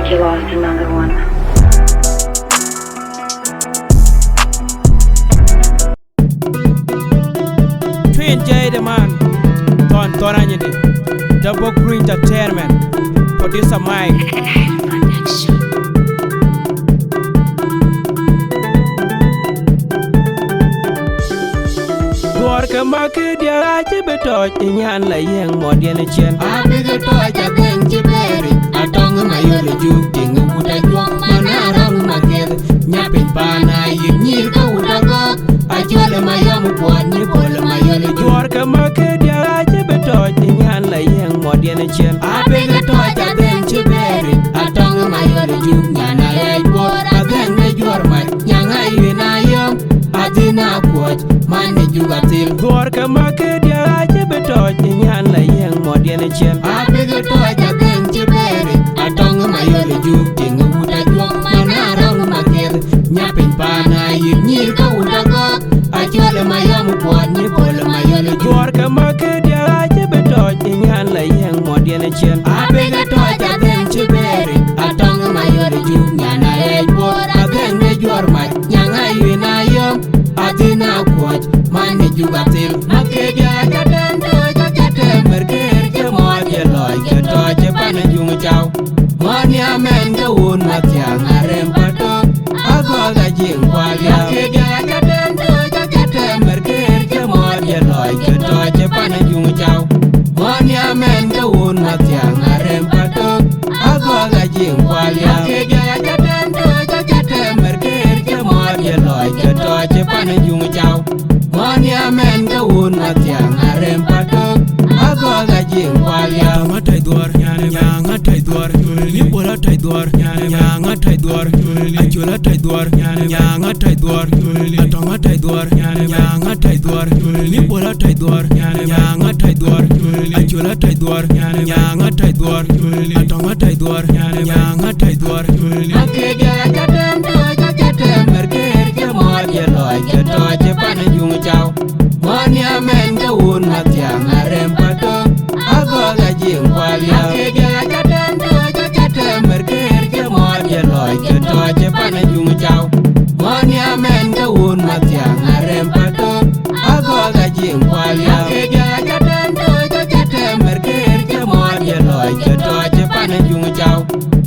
like you're lost in another one. Twin J the man, Ton Anyade, Double Green Entertainment, producer Mike. Work a market, your eye betot in yan la yang more than a chen. I beg a toy, I beg to bury. I tongue my yellow juking, would I walk my narrow market? Napping pana, you need go with a go. I tell my young one, you pull my yellow Work a market, your eye betot in yan la yang more than a chen. I beg a toy, I beg to bury. I tongue my yellow juke, and I had what I then made your my young eye and I am. I did not watch, man, you got till. Work a market, your eye betot in yan la yang more than a chen. I beg a toy, I beg to bury. I tongue my yellow juking, would I walk my narrow market? Napping pana, you need go with a go. I tell my young one, you pull my yellow juke. Work a market, your eye betot in yan la yang more than a chen. I beg a toy, I beg to bury. I tongue my yellow juke, and I had what I then made your my young eye and I am. I did not watch, man, you got till. Okay, I got them, I got them, Mercury, more, you like your toy, Japan and you chow. Money, a man, the wound, Matiang, I rempato. I got a jing while you I got them, I got them, Mercury, more, you like your toy, Japan and you chow. Money, a man, the wound, Matiang, I rempato. I got a jing while you I got them, I got them, Mercury, more, you like your toy, Japan and you chow. Money, a man, the wound, Matiang, I rempato. I got a jing while you Yang a taidwar, yang a taidwar, Nipola taidwar, yang a taidwar, Achula taidwar, yang a taidwar, Atonga taidwar, yang a taidwar, Nipola taidwar, yang a taidwar, Achula taidwar, yang a taidwar, Atonga taidwar, yang a taidwar. Okay, I got them, Mercury, more, you like your toy, Japan and you chow. Money, a man, the wound, Matiang, I rempato. I got a jing while you I got them, Mercury, more, you like your toy, Japan and you chow. Money, a man, the wound, Matiang, I rempato. I got a jing while you I got them, Mercury, more, you like your toy, Japan and you chow.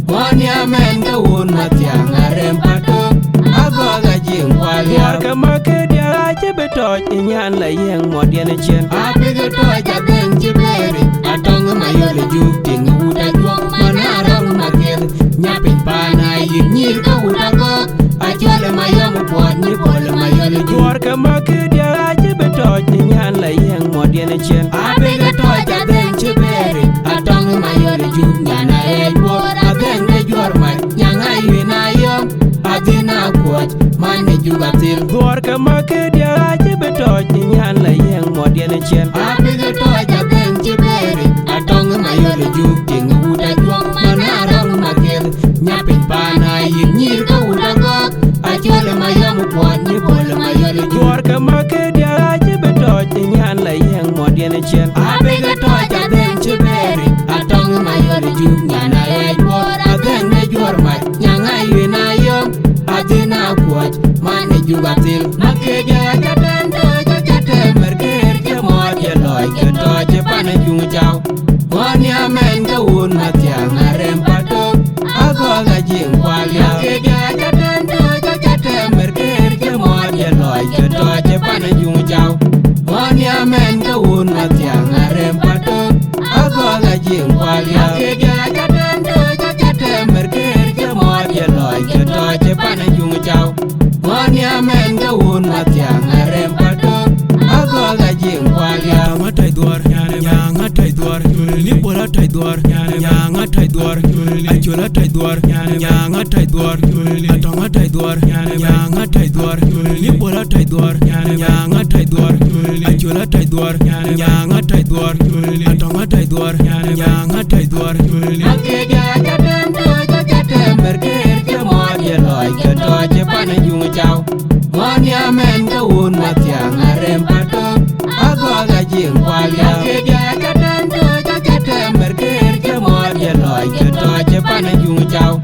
Money, a man, the wound, Matiang, I rempato. I got a jing while you Work a market, your eye betot in yan la yang more than a chen. I beg a toy, I beg to bury. I tongue my yellow juking, would I walk my narrow market? Napping pana, you need go with a go. I tell my young one, you pull my yellow juke. Work a market, your eye betot in yan la yang more than a chen. I beg a toy, I beg to bury. I tongue my yellow juke, and I had what I then made your my young eye and I am. I did not watch, man, you got till. Work a market, your eye betot in yan la yang more than a chen. I beg a toy, I beg to bury. I tongue my yellow juking, would I walk my narrow market? Napping pana, you need go with a go. I tell my young one, you pull my yellow juke. Work a market, your eye betot in yan la yang more than a chen. I beg a toy, I beg to bury. I tongue my yellow juke, and I had what I then made your my young eye and I am. I did not watch, man, you got till. Okay, I got them, Mercury, more, you like your toy, Japan and you chow. Money, a man, the wound, Matiang, I rempato. I got a jing while you I got them, Mercury, more, you like your toy, Japan and you chow. Money, a man, the wound, Matiang, I rempato. I got a jing while you I got them, Mercury, more, you like your toy, Japan and you chow. Money, a man, the wound, Matiang, I rempato. I got a jing while you Yang a taidwar, yang a taidwar, Nipola taidwar, yang a taidwar, Achula taidwar, yang a taidwar, Atonga taidwar, yang a taidwar, Nipola taidwar, yang a taidwar, Achula taidwar, yang a taidwar, Atonga taidwar, yang a taidwar. Okay, I got them, Mercury, more, you like your toy, Japan and you chow. Money, a man, the wound, Matiang, I rempato. I got a jing while you I got them, Mercury, more, you like your toy, Japan and you chow.